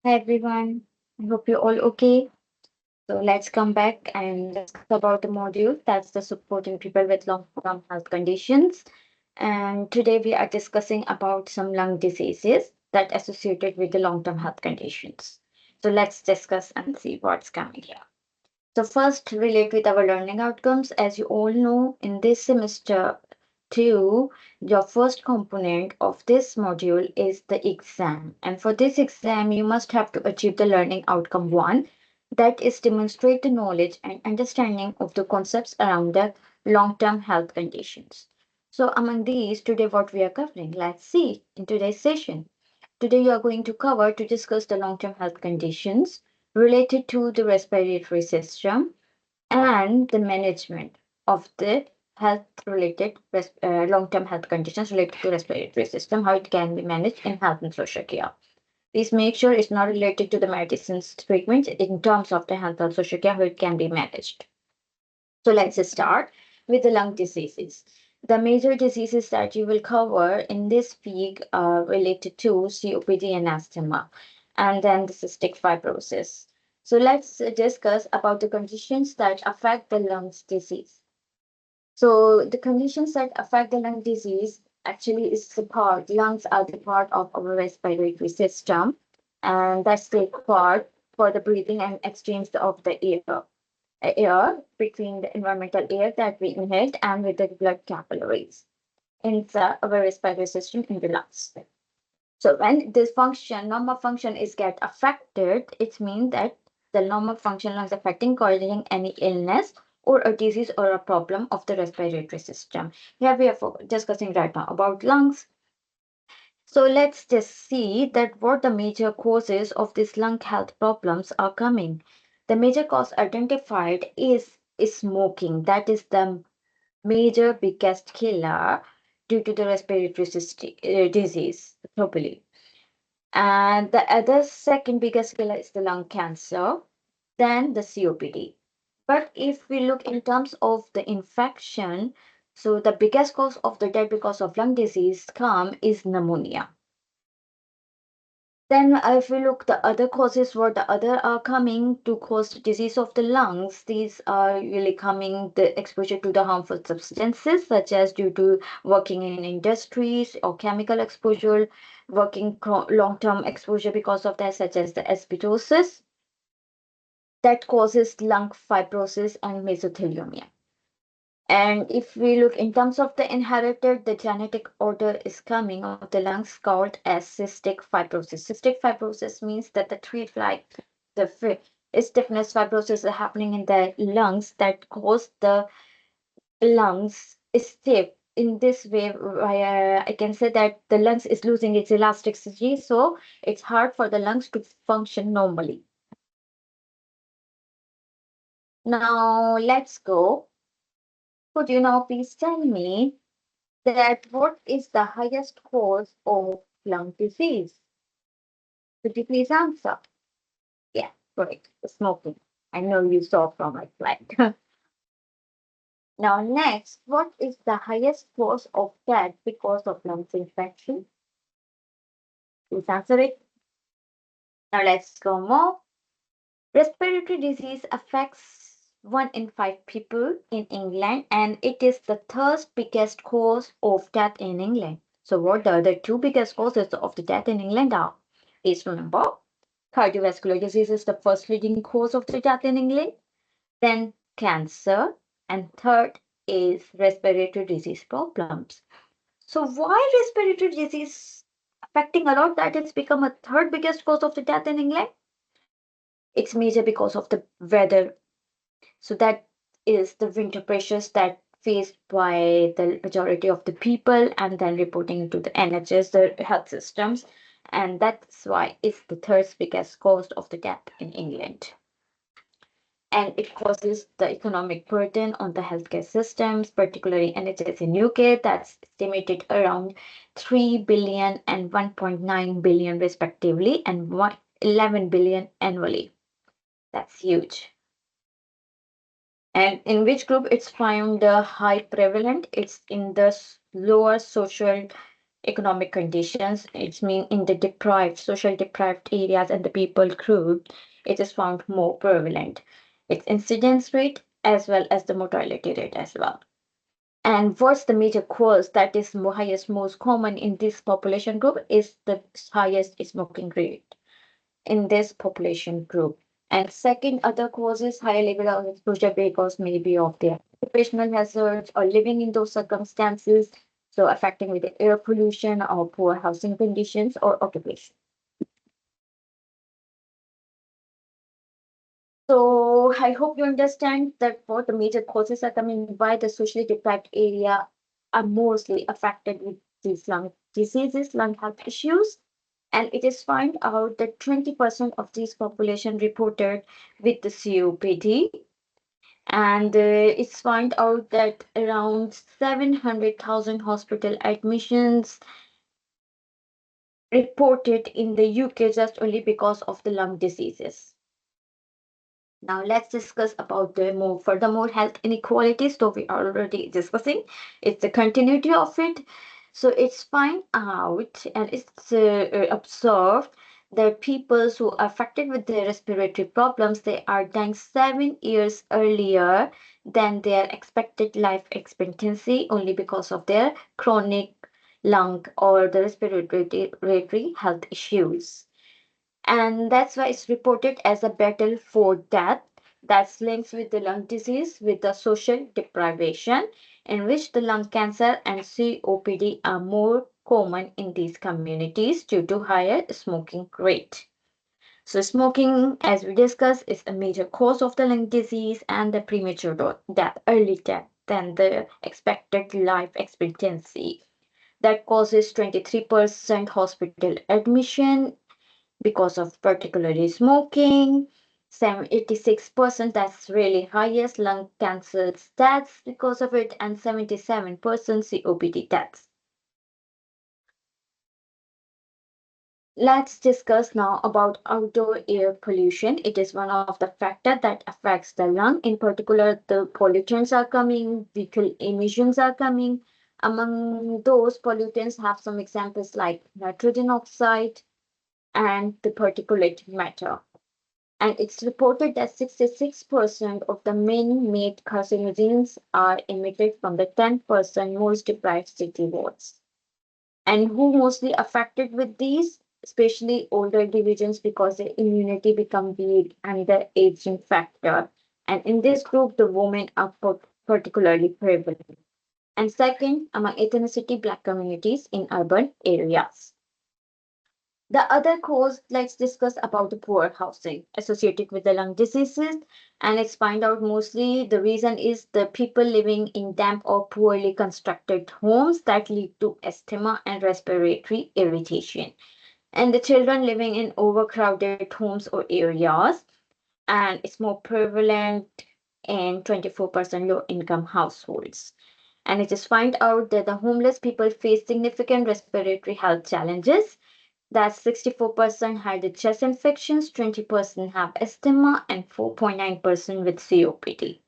Hi everyone, I hope you're all okay. So let's come back and discuss about the module that's the supporting people with long-term health conditions. And today we are discussing about some lung diseases that associated with the long-term health conditions. So let's discuss and see what's coming here. So first, relate with our learning outcomes. As you all know, in this semester two, your first component of this module is the exam. And for this exam, you must have to achieve the learning outcome one, that is demonstrate the knowledge and understanding of the concepts around the long-term health conditions. So among these, today what we are covering, let's see in today's session. Today, you are going to cover to discuss the long-term health conditions related to the respiratory system and the management of the health-related long-term health conditions related to respiratory system, how it can be managed in health and social care. Please make sure it's not related to the medicines treatment in terms of the health and social care, how it can be managed. So let's start with the lung diseases. The major diseases that you will cover in this week are related to COPD and asthma, and then the cystic fibrosis. So let's discuss about the conditions that affect the lungs disease. So the conditions that affect the lung disease actually is the part, lungs are the part of our respiratory system, and that's the part for the breathing and exchange of the air between the environmental air that we inhale and with the blood capillaries inside our respiratory system in the lungs. So when this function, normal function is get affected, it means that the normal function lungs affecting causing any illness or a disease or a problem of the respiratory system. Here we are discussing right now about lungs. So let's just see that what the major causes of these lung health problems are coming. The major cause identified is smoking. That is the major biggest killer due to the respiratory system, disease globally. And the other second biggest killer is the lung cancer, then the COPD. But if we look in terms of the infection, so the biggest cause of the death because of lung disease come is pneumonia. Then if we look the other causes what the other are coming to cause disease of the lungs, these are really coming the exposure to the harmful substances such as due to working in industries or chemical exposure, working long-term exposure because of that such as the asbestosis that causes lung fibrosis and mesothelioma. And if we look in terms of the inherited, the genetic order is coming of the lungs called as cystic fibrosis. Cystic fibrosis means that the treat like the stiffness fibrosis is happening in the lungs that cause the lungs stiff. In this way, I can say that the lungs is losing its elasticity, so it's hard for the lungs to function normally. Now let's go. Could you now please tell me that what is the highest cause of lung disease? Could you please answer? Yeah, correct. Smoking. I know you saw from my slide. Now, next, what is the highest cause of death because of lungs infection? Please answer it. Now, let's go more. Respiratory disease affects 1 in 5 people in England, and it is the third biggest cause of death in England. So, what the other two biggest causes of the death in England are? Please remember, cardiovascular disease is the first leading cause of the death in England, then cancer, and third is respiratory disease problems. So, why respiratory disease affecting a lot that it's become a third biggest cause of the death in England? It's major because of the weather. So that is the winter pressures that faced by the majority of the people and then reporting to the NHS, the health systems. And that's why it's the third biggest cause of the death in England. And it causes the economic burden on the healthcare systems, particularly NHS in UK, that's estimated around 3 billion and 1.9 billion respectively, and 11 billion annually. That's huge. And in which group it's found high prevalent? It's in the lower social economic conditions. It's mean in the deprived, social deprived areas and the people group, it is found more prevalent. Its incidence rate as well as the mortality rate as well. And what's the major cause that is highest, most common in this population group is the highest smoking rate in this population group. And second, other causes, higher level of exposure because maybe of their occupational hazards or living in those circumstances, so affecting with the air pollution or poor housing conditions or occupation. So I hope you understand that what the major causes are coming, why the socially deprived area are mostly affected with these lung diseases, lung health issues. And it is found out that 20% of this population reported with the COPD. And it's found out that around 700,000 hospital admissions reported in the UK just only because of the lung diseases. Now let's discuss about the more furthermore health inequalities. So we are already discussing. It's the continuity of it. So it's find out and it's observed that people who are affected with the respiratory problems, they are dying 7 years earlier than their expected life expectancy only because of their chronic lung or the respiratory health issues. And that's why it's reported as a battle for death that's linked with the lung disease with the social deprivation in which the lung cancer and COPD are more common in these communities due to higher smoking rate. So smoking, as we discussed, is a major cause of the lung disease and the premature death, early death than the expected life expectancy. That causes 23% hospital admission because of particularly smoking. 86%, that's really highest lung cancer deaths because of it, and 77% COPD deaths. Let's discuss now about outdoor air pollution. It is one of the factors that affects the lung. In particular, the pollutants are coming, vehicle emissions are coming. Among those pollutants have some examples like nitrogen oxide and the particulate matter. And it's reported that 66% of the man-made carcinogens are emitted from the 10% most deprived city wards. And who mostly affected with these? Especially older divisions because their immunity become weak and the aging factor. And in this group, the women are particularly prevalent. And second, among ethnicity black communities in urban areas. The other cause, let's discuss about the poor housing associated with the lung diseases. And let's find out mostly the reason is the people living in damp or poorly constructed homes that lead to asthma and respiratory irritation. And the children living in overcrowded homes or areas. And it's more prevalent in 24% low income households. And it is found out that the homeless people face significant respiratory health challenges. That's 64% had the chest infections, 20% have asthma, and 4.9% with COPD.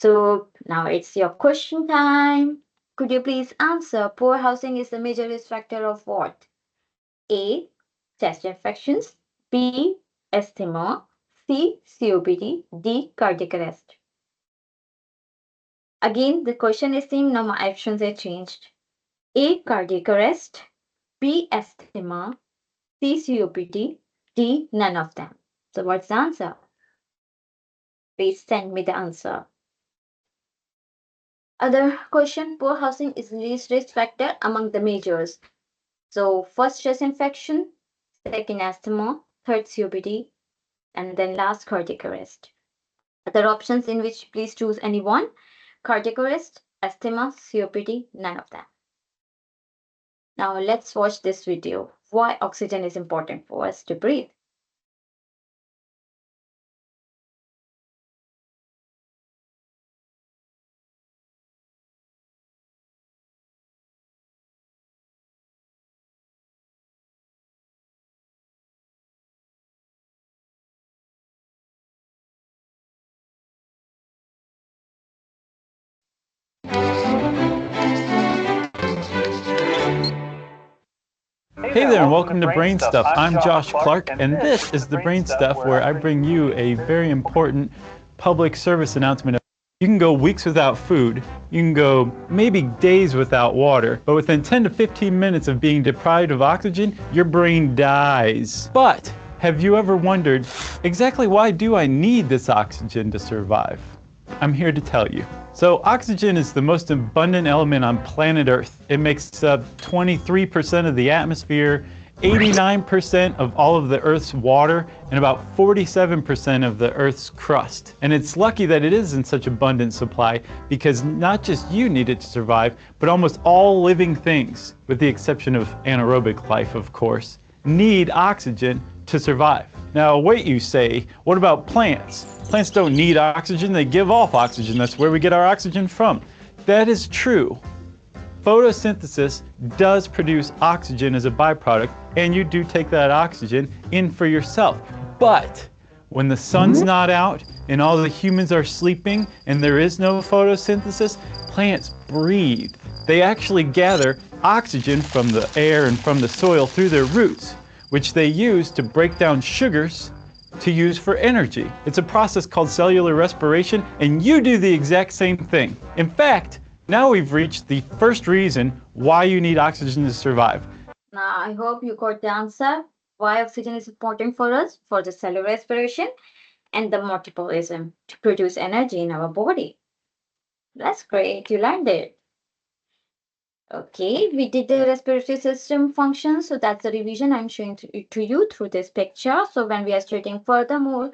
So now it's your question time. Could you please answer? Poor housing is the major risk factor of what? A. Chest infections. B. Asthma. C. COPD. D. Cardiac arrest. Again, the question is same. Now my options are changed. A. Cardiac arrest. B. Asthma. C. COPD. D. None of them. So what's the answer? Please send me the answer. Other question, poor housing is least risk factor among the majors. So first chest infection, second asthma, third COPD, and then last cardiac arrest. Other options in which please choose any one. Cardiac arrest, asthma, COPD, none of them. Now let's watch this video. Why oxygen is important for us to breathe. Hey there, and welcome to Brain Stuff. I'm Josh Clark, and this is the Brain Stuff where I bring you a very important public service announcement. You can go weeks without food, you can go maybe days without water, but within 10 to 15 minutes of being deprived of oxygen, your brain dies. But have you ever wondered, exactly why do I need this oxygen to survive? I'm here to tell you. So oxygen is the most abundant element on planet Earth. It makes up 23% of the atmosphere, 89% of all of the Earth's water, and about 47% of the Earth's crust. And it's lucky that it is in such abundant supply because not just you need it to survive, but almost all living things, with the exception of anaerobic life, of course, need oxygen to survive. Now wait, you say, what about plants? Plants don't need oxygen, they give off oxygen. That's where we get our oxygen from. That is true. Photosynthesis does produce oxygen as a byproduct, and you do take that oxygen in for yourself. But when the sun's not out and all the humans are sleeping and there is no photosynthesis, plants breathe. They actually gather oxygen from the air and from the soil through their roots, which they use to break down sugars to use for energy. It's a process called cellular respiration, and you do the exact same thing. In fact, now we've reached the first reason why you need oxygen to survive. Now, I hope you got the answer why oxygen is important for us for the cellular respiration and the metabolism to produce energy in our body. That's great, you learned it. Okay, we did the respiratory system function, so that's the revision I'm showing to you through this picture. So when we are studying furthermore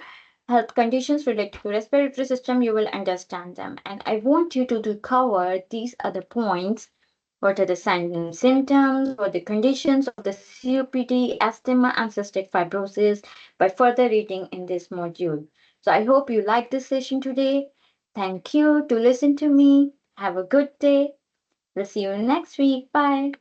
health conditions related to respiratory system, you will understand them. And I want you to cover these other points. What are the signs and symptoms or the conditions of the COPD, asthma, and cystic fibrosis by further reading in this module. So I hope you liked this session today. Thank you to listen to me. Have a good day. We'll see you next week. Bye.